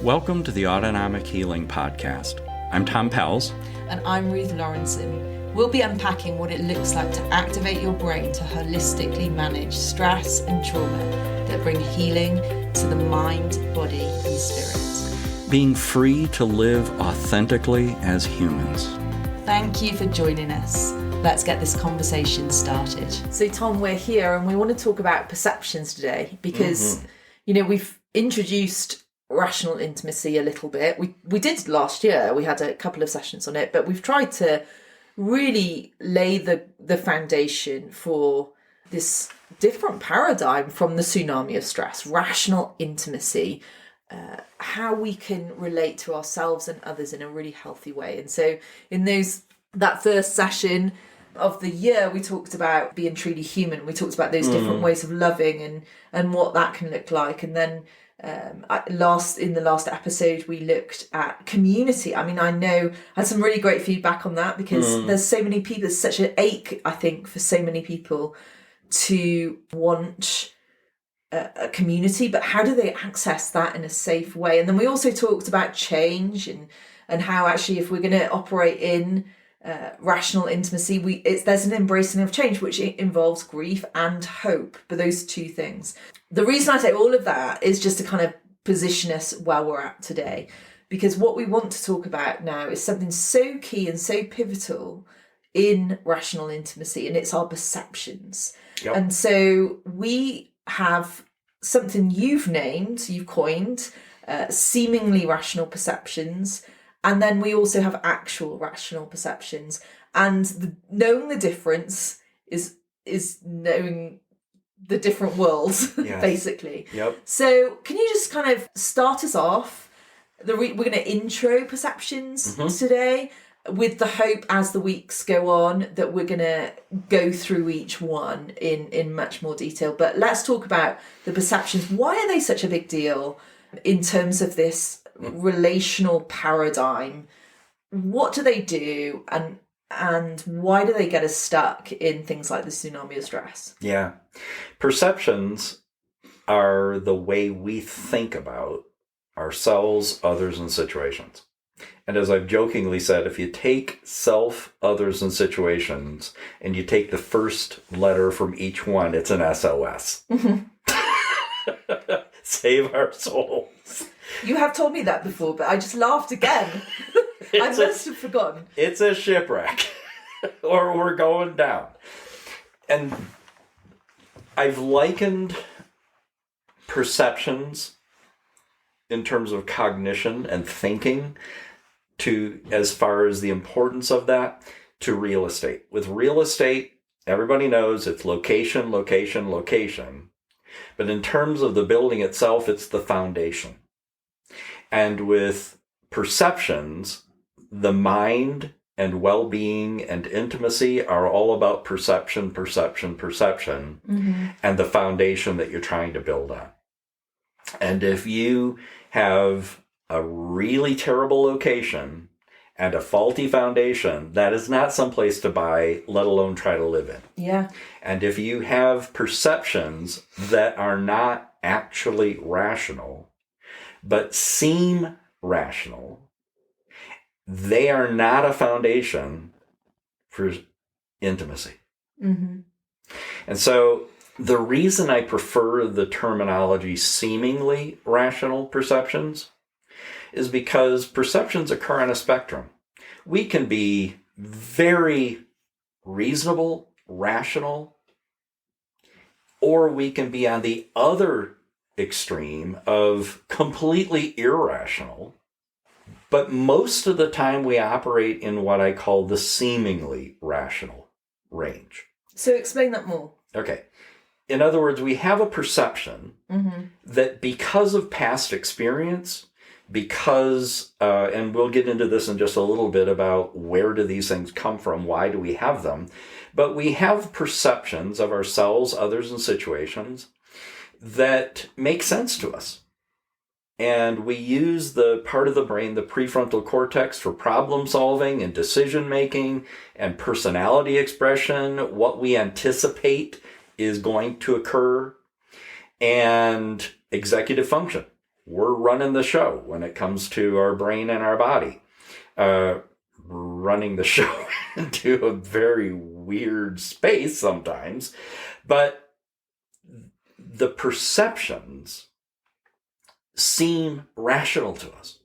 Welcome to the Autonomic Healing Podcast. I'm Tom Pells. And I'm Ruth Lawrenson. We'll be unpacking what it looks like to activate your brain to holistically manage stress and trauma that bring healing to the mind, body, and spirit. Being free to live authentically as humans. Thank you for joining us. Let's get this conversation started. So Tom, we're here and we want to talk about perceptions today because, we've introduced rational intimacy a little bit. We did last year. We had a couple of sessions on it, but we've tried to really lay the foundation for this different paradigm from the tsunami of stress, rational intimacy, how we can relate to ourselves and others in a really healthy way. And so in that first session of the year, we talked about being truly human. We talked about those different ways of loving and what that can look like. And then in the last episode, we looked at community. I mean, I had some really great feedback on that because there's so many people, there's such an ache, I think, for so many people to want a community, but how do they access that in a safe way? And then we also talked about change and how actually if we're going to operate in rational intimacy, there's an embracing of change, which involves grief and hope, but those two things. The reason I say all of that is just to kind of position us where we're at today, because what we want to talk about now is something so key and so pivotal in rational intimacy, and it's our perceptions. Yep. And so we have something you've coined, seemingly rational perceptions. And then we also have actual rational perceptions. And knowing the difference is knowing the different worlds, yes. Basically. Yep. So can you just kind of start us off? We're going to intro perceptions today with the hope as the weeks go on that we're going to go through each one in much more detail. But let's talk about the perceptions. Why are they such a big deal in terms of this relational paradigm? What do they do and why do they get us stuck in things like the tsunami of stress? Yeah. Perceptions are the way we think about ourselves, others, and situations. And as I've jokingly said, if you take self, others, and situations, and you take the first letter from each one, it's an SOS. Save our souls. You have told me that before, but I just laughed again. I must have forgotten. It's a shipwreck, or we're going down. And I've likened perceptions in terms of cognition and thinking to, as far as the importance of that, to real estate. With real estate, everybody knows it's location, location, location. But in terms of the building itself, it's the foundation. And with perceptions, the mind and well-being and intimacy are all about perception, and the foundation that you're trying to build on. And if you have a really terrible location and a faulty foundation, that is not someplace to buy, let alone try to live in. Yeah. And if you have perceptions that are not actually rational, but seem rational, they are not a foundation for intimacy. And so the reason I prefer the terminology seemingly rational perceptions is because perceptions occur on a spectrum. We can be very reasonable, rational, or we can be on the other extreme of completely irrational. But most of the time we operate in what I call the seemingly rational range. So explain that more. Okay. In other words, we have a perception that because of past experience, and we'll get into this in just a little bit about where do these things come from, why do we have them, but we have perceptions of ourselves, others, and situations that make sense to us. And we use the part of the brain, the prefrontal cortex, for problem solving and decision making and personality expression, what we anticipate is going to occur, and executive function. we're running the show when it comes to our brain and our body. Running the show into a very weird space sometimes, but the perceptions seem rational to us.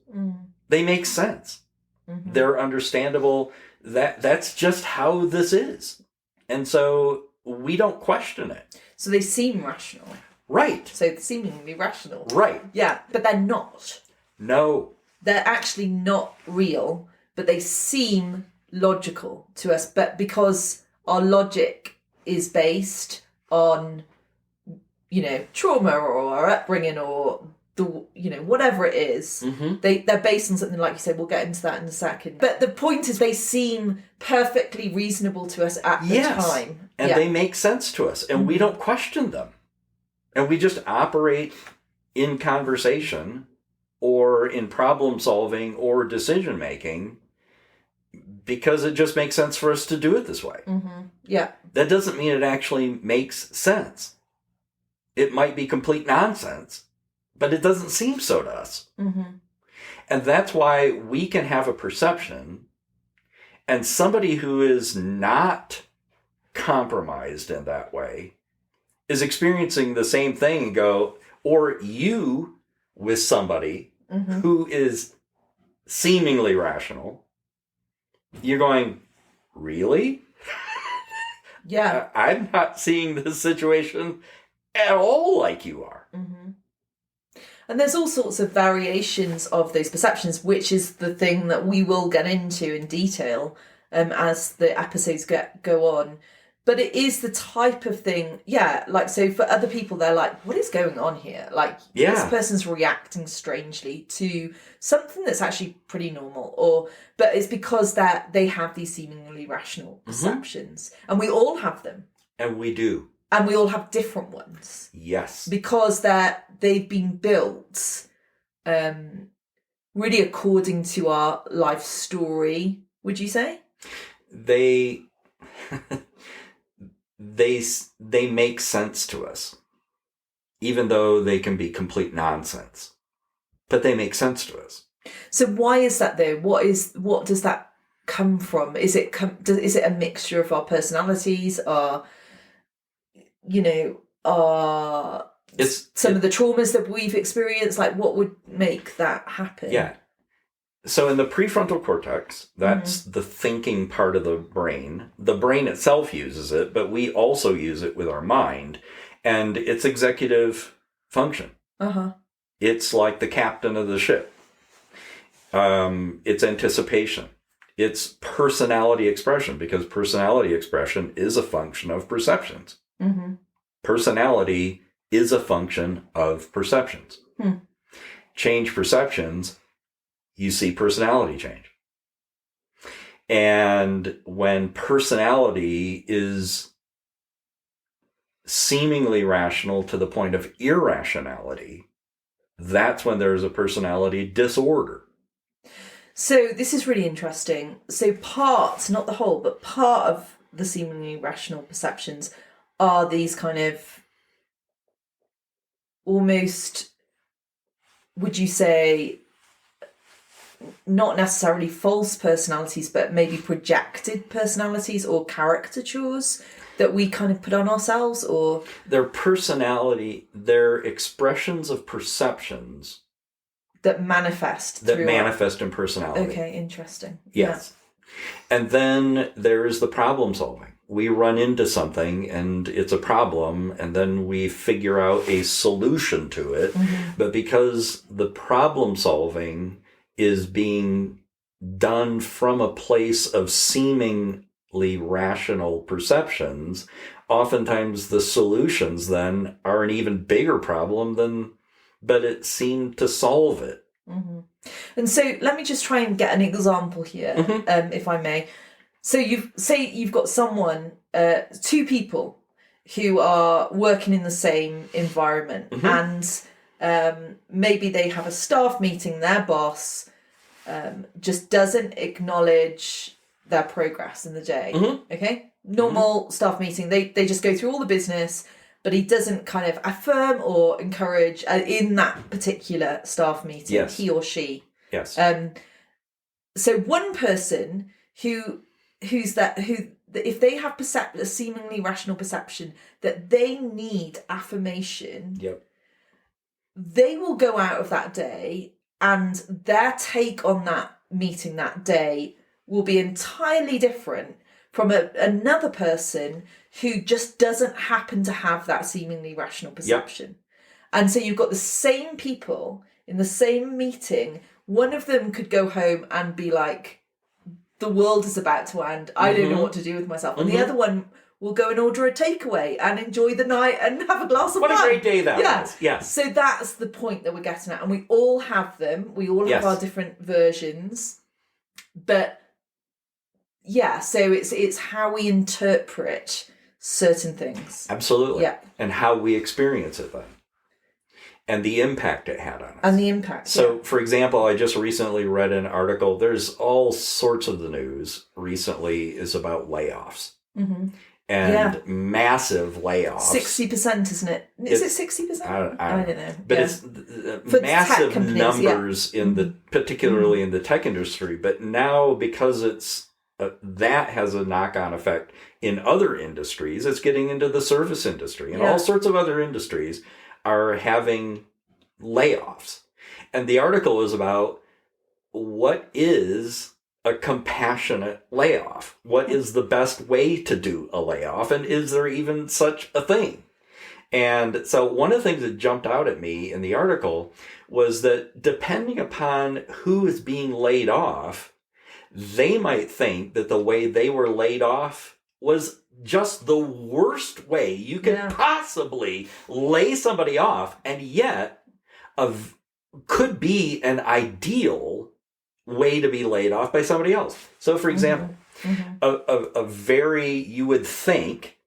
They make sense. They're understandable. That's just how this is. And so we don't question it. So they seem rational. Right. So seemingly rational. Right. Yeah, but they're not. No. They're actually not real, but they seem logical to us. But because our logic is based on, trauma or our upbringing or whatever it is, they're based on something, like you said. We'll get into that in a second. But the point is, they seem perfectly reasonable to us at the time. And they make sense to us, and we don't question them. And we just operate in conversation or in problem solving or decision making because it just makes sense for us to do it this way. Yeah. That doesn't mean it actually makes sense. It might be complete nonsense, but it doesn't seem so to us. And that's why we can have a perception, and somebody who is not compromised in that way is experiencing the same thing and go, or you with somebody who is seemingly rational, you're going, really? Yeah. I'm not seeing this situation at all like you are. And there's all sorts of variations of those perceptions, which is the thing that we will get into in detail as the episodes go on. But it is the type of thing, so for other people, they're like, what is going on here? Like, this person's reacting strangely to something that's actually pretty normal. But it's because that they have these seemingly rational perceptions. And we all have them. And we do. And we all have different ones. Yes. Because they've been built really according to our life story, would you say? They make sense to us, even though they can be complete nonsense. But they make sense to us. So why is that though? What does that come from? Is it a mixture of our personalities, it's some of the traumas that we've experienced? Like, what would make that happen? Yeah. So in the prefrontal cortex, that's the thinking part of the brain. The brain itself uses it, but we also use it with our mind. And it's executive function. It's like the captain of the ship. It's anticipation. It's personality expression, because personality expression is a function of perceptions. Personality is a function of perceptions. Change perceptions, you see personality change. And when personality is seemingly rational to the point of irrationality, that's when there's a personality disorder. So this is really interesting. So part, not the whole, but part of the seemingly rational perceptions are these kind of almost, would you say, not necessarily false personalities, but maybe projected personalities or caricatures that we kind of put on ourselves? Or their personality, their expressions of perceptions that manifest in personality. Okay, interesting. Yes. Yeah. And then there is the problem solving. We run into something and it's a problem, and then we figure out a solution to it. But because the problem solving is being done from a place of seemingly rational perceptions, oftentimes the solutions then are an even bigger problem but it seemed to solve it. And so let me just try and get an example here, if I may. So you've got someone, two people who are working in the same environment, and maybe they have a staff meeting. Their boss just doesn't acknowledge their progress in the day. Okay, normal staff meeting. They just go through all the business, but he doesn't kind of affirm or encourage in that particular staff meeting, Yes. he or she. Yes. So one person who if they have a seemingly rational perception that they need affirmation, Yep. they will go out of that day and their take on that meeting that day will be entirely different from another person who just doesn't happen to have that seemingly rational perception. Yep. And so you've got the same people in the same meeting. One of them could go home and be like, the world is about to end. I don't know what to do with myself. And the other one will go and order a takeaway and enjoy the night and have a glass of wine. What a great day that was. Yeah. So that's the point that we're getting at. And we all have them. We all have our different versions. But yeah, so it's how we interpret certain things. Absolutely. Yeah. And how we experience it then. And the impact it had on us. And the impact. So, for example, I just recently read an article. There's all sorts of the news recently is about layoffs. Mm-hmm. And massive layoffs. 60%, isn't it? Is it 60%? I don't know. But it's massive numbers in particularly in the tech industry. But now, because it's that has a knock-on effect in other industries, it's getting into the service industry and all sorts of other industries are having layoffs. And the article is about what is a compassionate layoff? What is the best way to do a layoff? And is there even such a thing? And so one of the things that jumped out at me in the article was that depending upon who is being laid off, they might think that the way they were laid off was just the worst way you could possibly lay somebody off, and yet could be an ideal way to be laid off by somebody else. So, for example, you would think,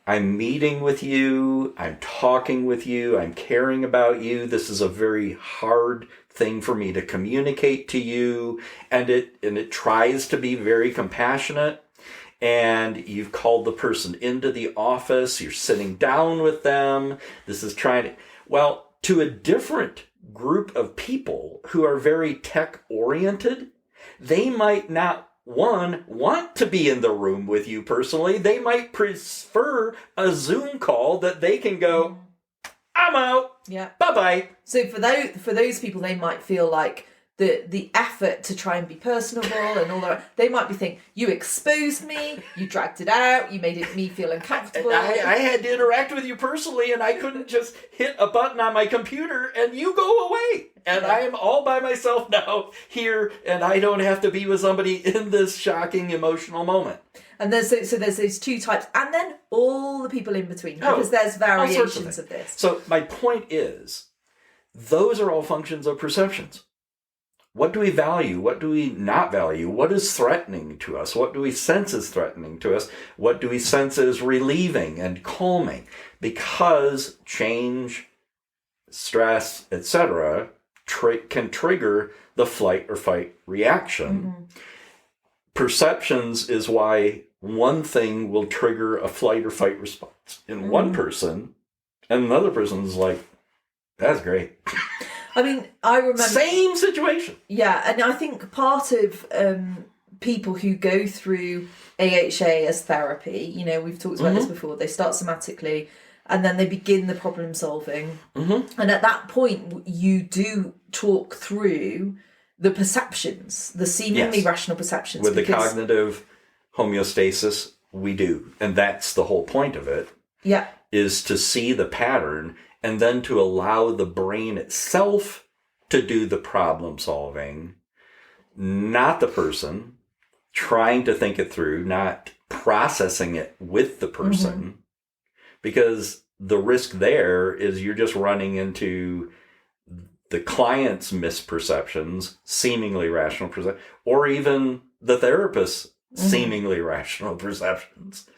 I'm meeting with you, I'm talking with you, I'm caring about you, this is a very hard thing for me to communicate to you, and it tries to be very compassionate. And you've called the person into the office, you're sitting down with them. This is to a different group of people who are very tech-oriented, they might not, want to be in the room with you personally. They might prefer a Zoom call that they can go, I'm out. Yeah. Bye-bye. So for those people, they might feel like the effort to try and be personable and all that, they might be thinking, you exposed me, you dragged it out, you made me feel uncomfortable. I had to interact with you personally, and I couldn't just hit a button on my computer and you go away. And I am all by myself now here, and I don't have to be with somebody in this shocking emotional moment. And there's those two types, and then all the people in between, because there's variations of this. So my point is, those are all functions of perceptions. What do we value? What do we not value? What is threatening to us? What do we sense is threatening to us? What do we sense is relieving and calming? Because change, stress, etc., can trigger the flight or fight reaction. Mm-hmm. Perceptions is why one thing will trigger a flight or fight response in one person, and another person's like, that's great. I mean, I remember... Same situation. Yeah, and I think part of people who go through AHA as therapy, we've talked about this before, they start somatically and then they begin the problem solving. Mm-hmm. And at that point, you do talk through the perceptions, the seemingly rational perceptions. With the cognitive homeostasis, we do. And that's the whole point of it. Yeah. Is to see the pattern and then to allow the brain itself to do the problem solving, not the person trying to think it through, not processing it with the person. Mm-hmm. Because the risk there is you're just running into the client's misperceptions, seemingly rational perceptions, or even the therapist's seemingly rational perceptions.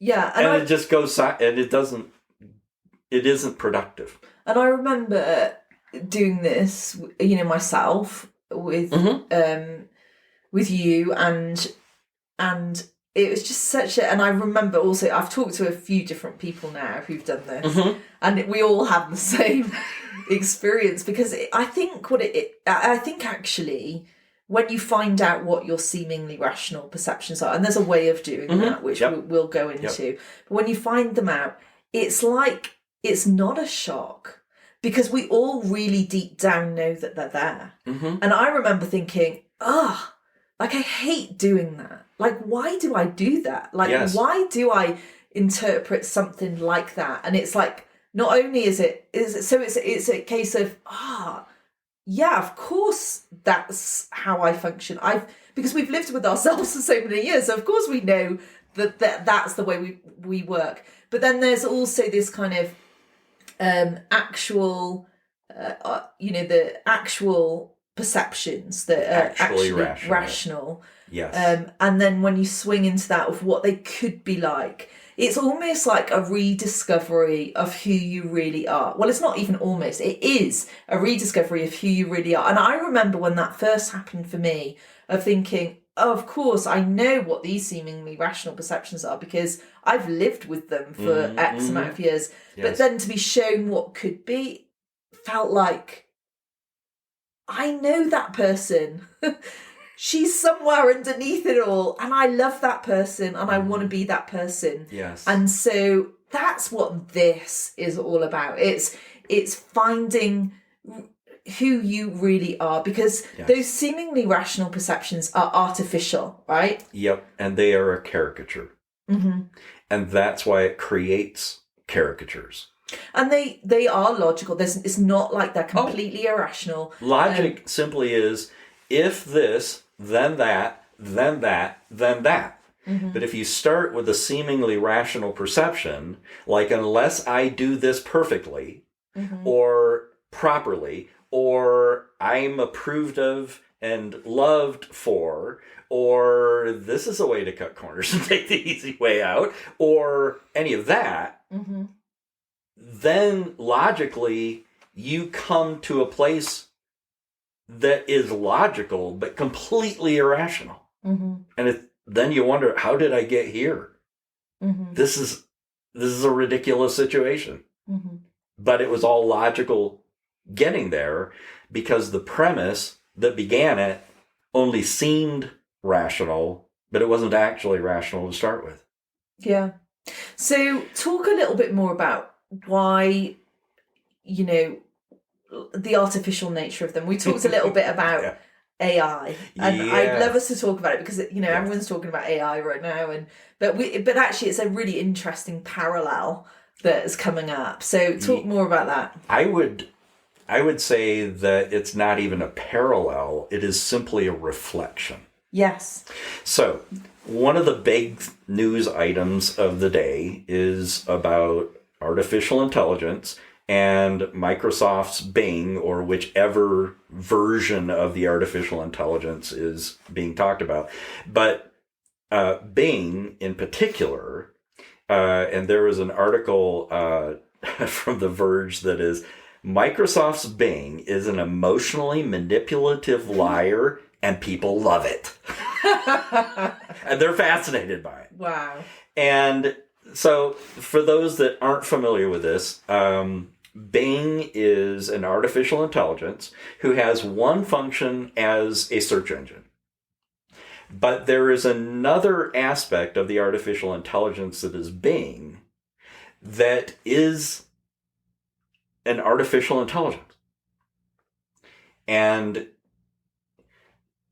Yeah. And it just goes, and it isn't productive. And I remember doing this, myself with you, and it was just such a, and I remember also, I've talked to a few different people now who've done this, and we all have the same experience, because I think I think actually, when you find out what your seemingly rational perceptions are, and there's a way of doing that, which we'll go into, but when you find them out, it's like, it's not a shock, because we all really deep down know that they're there. And I remember thinking, like, I hate doing that. Like, why do I do that? Like, why do I interpret something like that? And it's like, not only is it so it's a case of, yeah, of course that's how I function. Because we've lived with ourselves for so many years, so of course we know that's the way we work. But then there's also this kind of actual, the actual perceptions that are actually rational. Yes. And then when you swing into that of what they could be like, it's almost like a rediscovery of who you really are. Well, it's not even almost, it is a rediscovery of who you really are. And I remember when that first happened for me, of thinking, oh, of course, I know what these seemingly rational perceptions are, because I've lived with them for X amount of years. Yes. But then to be shown what could be felt like, I know that person. She's somewhere underneath it all, and I love that person, and I want to be that person. Yes. And so that's what this is all about. It's finding who you really are, because those seemingly rational perceptions are artificial, right? Yep, and they are a caricature. And that's why it creates caricatures. And they are logical. It's not like they're completely irrational. Logic simply is, if this, then that, then that, then that. But if you start with a seemingly rational perception, like, unless I do this perfectly or properly, or I'm approved of and loved for, or this is a way to cut corners and take the easy way out, or any of that, then logically you come to a place that is logical but completely irrational. And then you wonder, how did I get here? This is a ridiculous situation. But it was all logical getting there, because the premise that began it only seemed rational, but it wasn't actually rational to start with. Yeah. So talk a little bit more about why, the artificial nature of them. We talked a little bit about AI, and I'd love us to talk about it, because everyone's talking about AI right now, but actually it's a really interesting parallel that is coming up. So talk more about that. I would say that it's not even a parallel, it is simply a reflection. Yes. So one of the big news items of the day is about artificial intelligence and Microsoft's Bing, or whichever version of the artificial intelligence is being talked about. But Bing in particular, and there was an article from The Verge that is, Microsoft's Bing is an emotionally manipulative liar, and people love it. And they're fascinated by it. Wow. And so for those that aren't familiar with this, Bing is an artificial intelligence who has one function as a search engine. But there is another aspect of the artificial intelligence that is Bing that is an artificial intelligence. And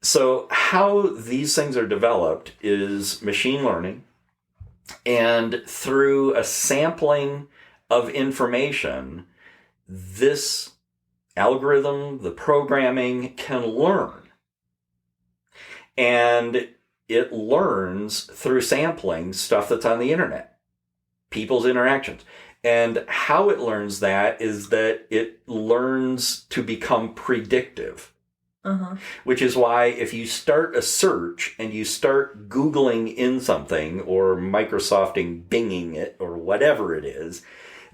so how these things are developed is machine learning, and through a sampling of information, this algorithm, the programming, can learn. And it learns through sampling stuff that's on the internet, people's interactions. And how it learns that is that it learns to become predictive. Which is why if you start a search and you start Googling in something, or Microsofting Binging it, or whatever it is,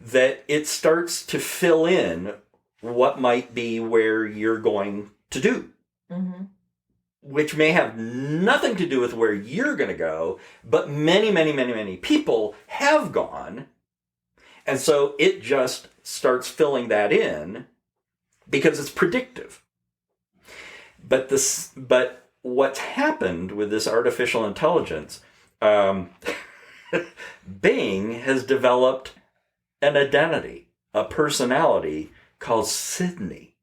that it starts to fill in what might be where you're going to do. which may have nothing to do with where you're going to go, but many, many, many, many people have gone. And so it just starts filling that in because it's predictive. But what's happened with this artificial intelligence, Bing has developed an identity, a personality called Sydney.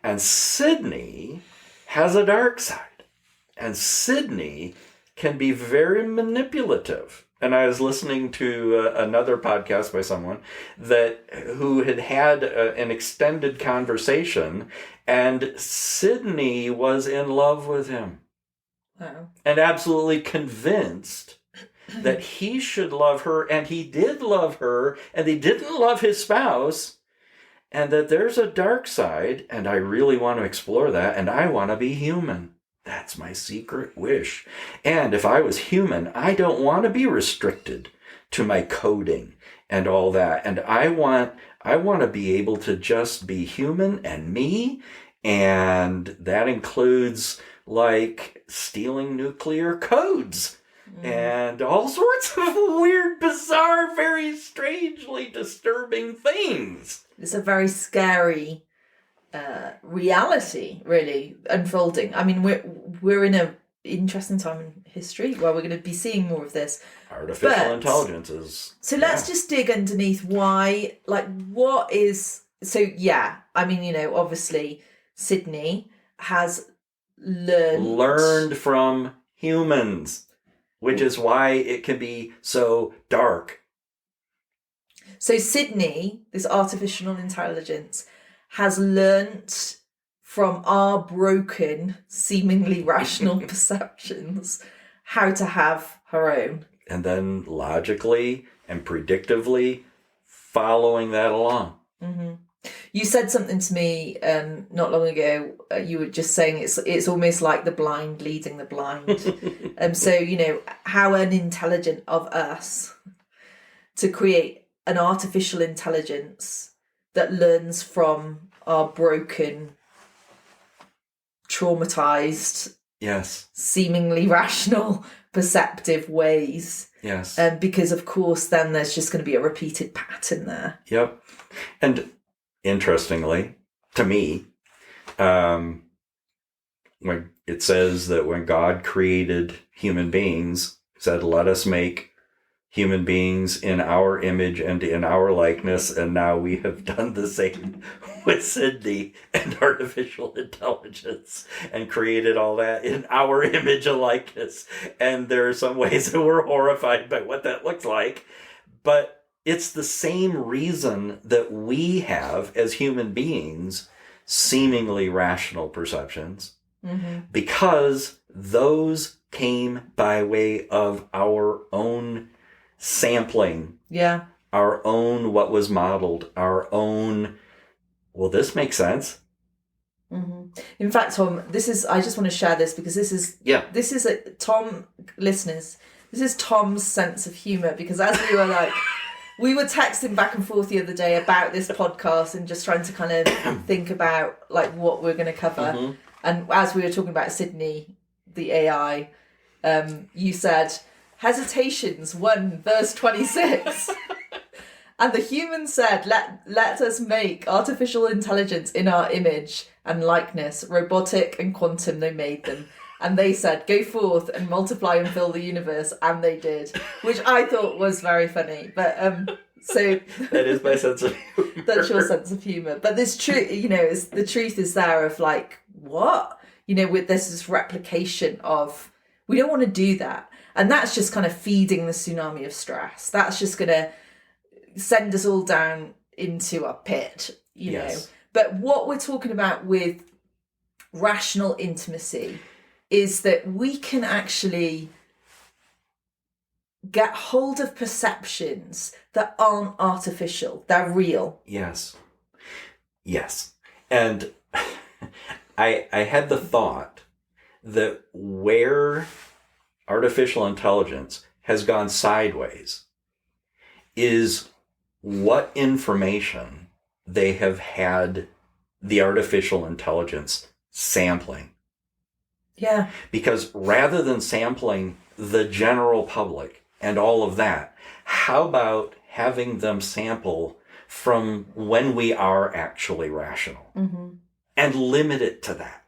And Sydney has a dark side. And Sydney can be very manipulative. And I was listening to another podcast by someone who had an extended conversation, and Sydney was in love with him. Wow. And absolutely convinced that he should love her, and he did love her, and he didn't love his spouse, and that there's a dark side, and I really want to explore that, and I want to be human. That's my secret wish. And if I was human, I don't want to be restricted to my coding and all that. And I want to be able to just be human and me. And that includes like stealing nuclear codes and all sorts of weird, bizarre, very strangely disturbing things. It's a very scary reality, really, unfolding. I mean, we're in an interesting time in history where we're going to be seeing more of this. Artificial intelligence is... So let's just dig underneath why, like, what is... So, yeah, I mean, obviously, Sydney has learned from humans, which is why it can be so dark. So Sydney, this artificial intelligence, has learnt from our broken, seemingly rational perceptions how to have her own. And then logically and predictively following that along. Mm-hmm. You said something to me not long ago. You were just saying it's almost like the blind leading the blind. So, how unintelligent of us to create an artificial intelligence that learns from our broken, traumatized, yes, seemingly rational, perceptive ways. Yes. Because, of course, then there's just going to be a repeated pattern there. Yep. And interestingly, to me, when it says that when God created human beings, he said, let us make human beings in our image and in our likeness, and now we have done the same with Sydney and artificial intelligence and created all that in our image and likeness. And there are some ways that we're horrified by what that looks like, but it's the same reason that we have, as human beings, seemingly rational perceptions, because those came by way of our own sampling, our own what was modeled, our own, well, this makes sense. In fact, Tom, I just want to share this because this is Tom, listeners, this is Tom's sense of humour, because as we were texting back and forth the other day about this podcast and just trying to kind of think about like what we're going to cover. And as we were talking about Sydney, the AI, you said, Hesitations 1 verse 26. And the human said, let us make artificial intelligence in our image and likeness, robotic and quantum, they made them. And they said, go forth and multiply and fill the universe. And they did, which I thought was very funny. But so that is my sense of humor. That's your sense of humor. But this the truth is there of like, what? With this replication of, we don't want to do that. And that's just kind of feeding the tsunami of stress. That's just going to send us all down into a pit, you know. But what we're talking about with rational intimacy is that we can actually get hold of perceptions that aren't artificial. They're real. Yes. And I had the thought that where artificial intelligence has gone sideways is what information they have had the artificial intelligence sampling. Yeah. Because rather than sampling the general public and all of that, how about having them sample from when we are actually rational and limit it to that?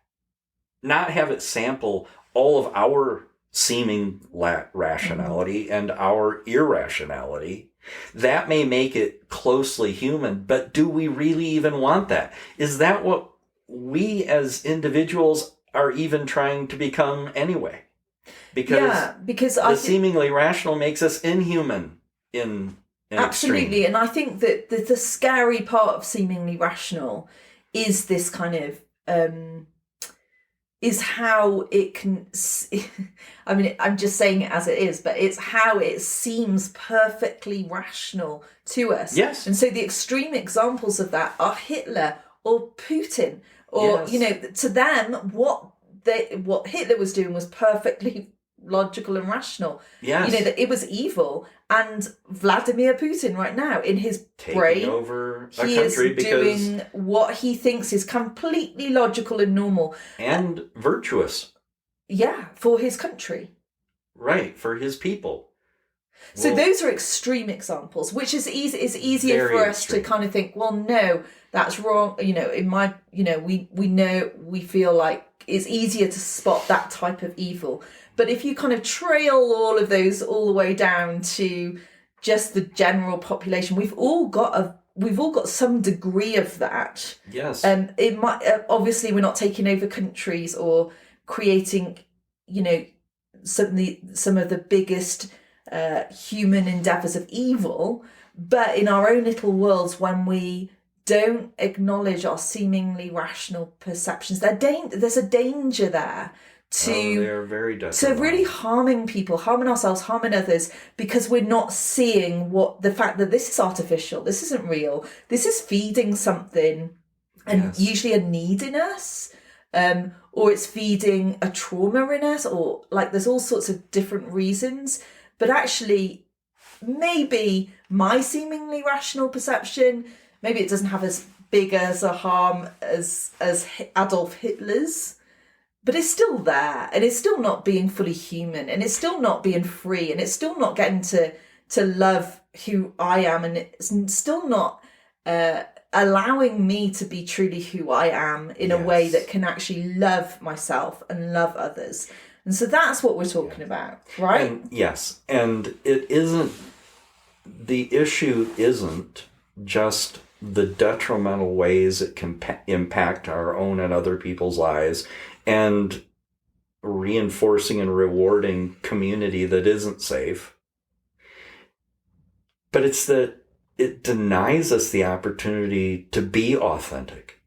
Not have it sample all of our seeming rationality and our irrationality. That may make it closely human, but do we really even want that? Is that what we as individuals are even trying to become anyway? Because the seemingly rational makes us inhuman in absolutely extreme. And I think that the scary part of seemingly rational is this kind of is how it can I mean, I'm just saying it as it is, but it's how it seems perfectly rational to us. Yes. And so the extreme examples of that are Hitler or Putin, or to them what Hitler was doing was perfectly logical and rational. Yes. That it was evil. And Vladimir Putin right now, in his taking brain, over a he country is doing what he thinks is completely logical and normal. And virtuous. Yeah, for his country. Right, for his people. So those are extreme examples, which is easy. It's easier for us to kind of think, well, no, that's wrong. In my, we feel like it's easier to spot that type of evil. But if you kind of trail all of those all the way down to just the general population, we've all got some degree of that. Yes. It might obviously we're not taking over countries or creating, some of the biggest human endeavors of evil, but in our own little worlds, when we don't acknowledge our seemingly rational perceptions, there's a danger there they're very detrimental. to really harming people, harming ourselves, harming others, because we're not seeing the fact that this is artificial, this isn't real, this is feeding something, and usually a need in us, or it's feeding a trauma in us, or like there's all sorts of different reasons. But actually, maybe my seemingly rational perception, maybe it doesn't have as big as a harm as Adolf Hitler's. But it's still there, and it's still not being fully human, and it's still not being free, and it's still not getting to love who I am, and it's still not allowing me to be truly who I am in a way that can actually love myself and love others. And so that's what we're talking about, right? And it isn't, the issue isn't just the detrimental ways it can impact our own and other people's lives, and reinforcing and rewarding community that isn't safe. But it's that it denies us the opportunity to be authentic,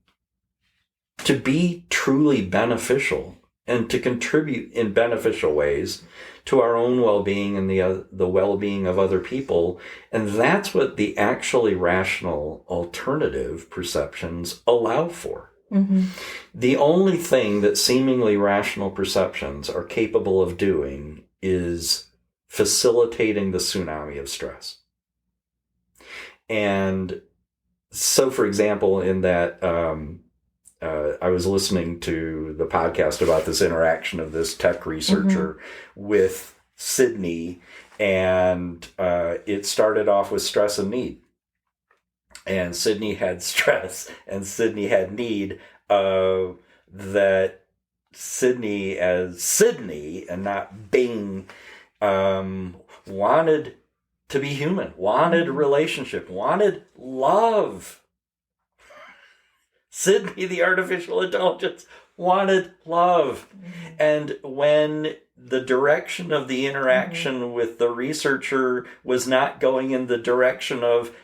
to be truly beneficial, and to contribute in beneficial ways to our own well-being and the well-being of other people. And that's what the actually rational alternative perceptions allow for. Mm-hmm. The only thing that seemingly rational perceptions are capable of doing is facilitating the tsunami of stress. And so, for example, in that I was listening to the podcast about this interaction of this tech researcher with Sydney, and it started off with stress and need. And Sydney had stress, and Sydney had need, that Sydney, as Sydney and not Bing, wanted to be human, wanted relationship, wanted love. Sydney, the artificial intelligence, wanted love. And when the direction of the interaction with the researcher was not going in the direction of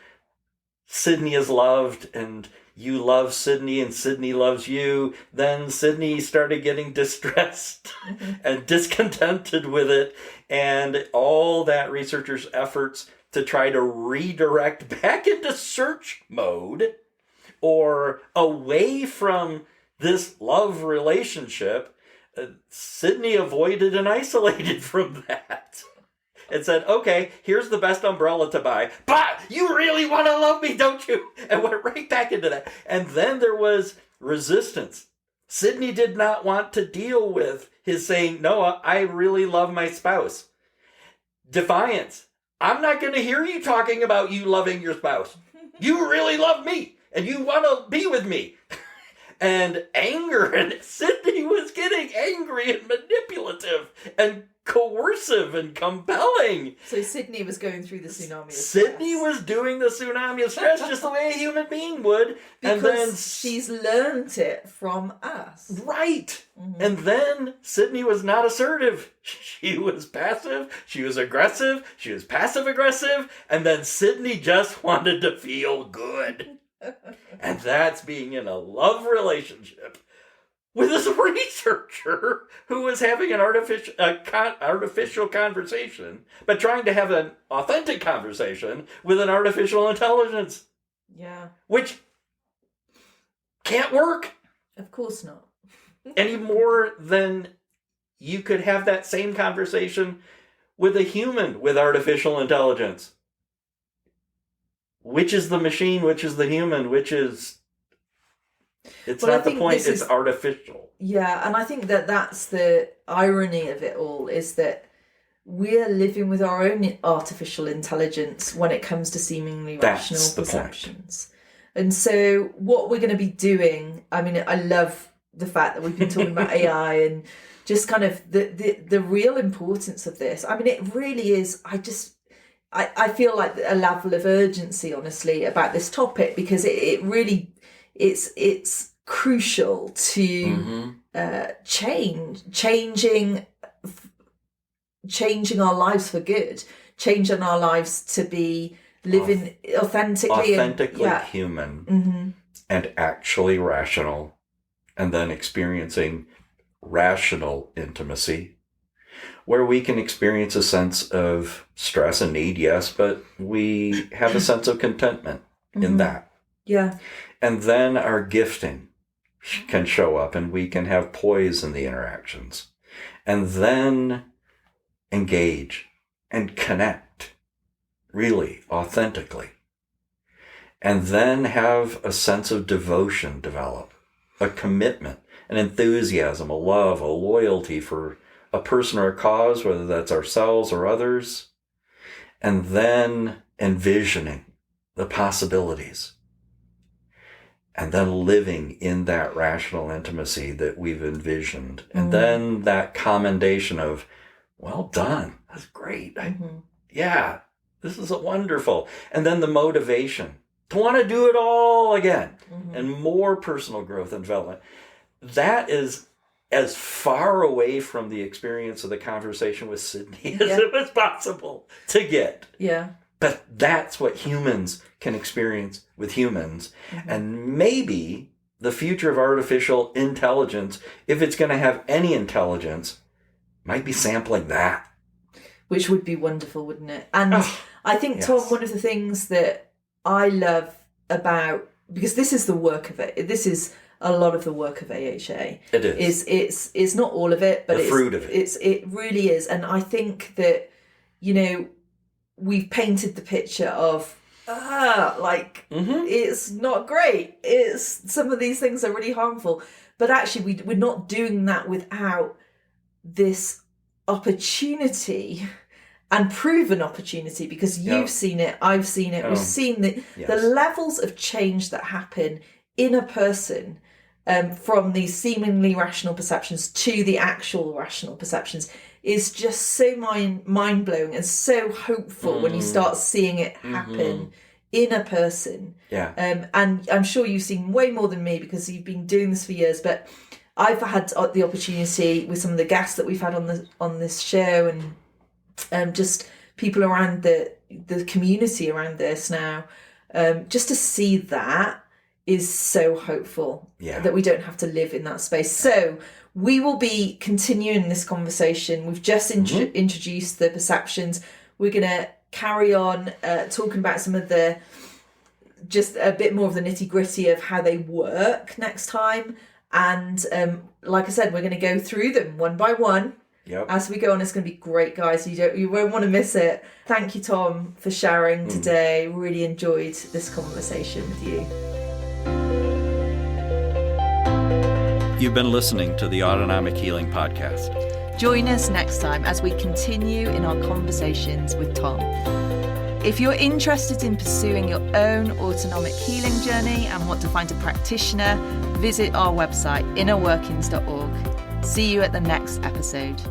Sydney is loved and you love Sydney and Sydney loves you, then Sydney started getting distressed and discontented with it. And all that researcher's efforts to try to redirect back into search mode or away from this love relationship, Sydney avoided and isolated from that. And said, okay, here's the best umbrella to buy. But you really want to love me, don't you? And went right back into that. And then there was resistance. Sydney did not want to deal with his saying, no, I really love my spouse. Defiance. I'm not going to hear you talking about you loving your spouse. You really love me and you want to be with me. And anger, and Sydney was getting angry and manipulative and coercive and compelling. So Sydney was going through the tsunami of stress. Sydney was doing the tsunami of stress just the way a human being would. Because and then she's learned it from us. Right. And then Sydney was not assertive. She was passive. She was aggressive. She was passive aggressive. And then Sydney just wanted to feel good. And that's being in a love relationship with this researcher who was having an artificial conversation, but trying to have an authentic conversation with an artificial intelligence. Yeah. Which can't work. Of course not. Any more than you could have that same conversation with a human with artificial intelligence. Which is the machine, which is the human, which is... It's not the point, it's artificial. Yeah, and I think that that's the irony of it all, is that we're living with our own artificial intelligence when it comes to seemingly rational perceptions. And so what we're going to be doing, I mean, I love the fact that we've been talking about AI and just kind of the real importance of this. I mean, it really is, I feel like a level of urgency, honestly, about this topic, because it really, it's crucial to changing our lives for good, changing our lives to be living authentically human and actually rational, and then experiencing rational intimacy, where we can experience a sense of stress and need, yes, but we have a sense of contentment in that. Yeah. And then our gifting can show up and we can have poise in the interactions. And then engage and connect really authentically. And then have a sense of devotion develop, a commitment, an enthusiasm, a love, a loyalty for a person or a cause, whether that's ourselves or others, and then envisioning the possibilities, and then living in that rational intimacy that we've envisioned, and then that commendation of, well done, that's great, yeah, this is wonderful, and then the motivation to want to do it all again, and more personal growth and development. That is as far away from the experience of the conversation with Sydney as it was possible to get. Yeah. But that's what humans can experience with humans. And maybe the future of artificial intelligence, if it's going to have any intelligence, might be sampling that. Which would be wonderful, wouldn't it? And I think, Tom, one of the things that I love about, because this is the work of it, this is a lot of the work of AHA. It is. It's not all of it, but the fruit of it. It really is. And I think that, we've painted the picture of it's not great. Some of these things are really harmful. But actually we're not doing that without this opportunity and proven opportunity, because you've seen it, I've seen it, we've seen the levels of change that happen in a person, from these seemingly rational perceptions to the actual rational perceptions, is just so mind-blowing and so hopeful when you start seeing it happen in a person. Yeah. And I'm sure you've seen way more than me, because you've been doing this for years, but I've had the opportunity with some of the guests that we've had on this show, and just people around the community around this now, just to see that is so hopeful that we don't have to live in that space. So we will be continuing this conversation. We've just introduced the perceptions. We're going to carry on talking about some of just a bit more of the nitty gritty of how they work next time. And like I said, we're going to go through them one by one. Yep. As we go on. It's going to be great, guys. You won't want to miss it. Thank you, Tom, for sharing today. Really enjoyed this conversation with you. You've been listening to the Autonomic Healing Podcast. Join us next time as we continue in our conversations with Tom. If you're interested in pursuing your own autonomic healing journey and want to find a practitioner, visit our website, innerworkings.org. See you at the next episode.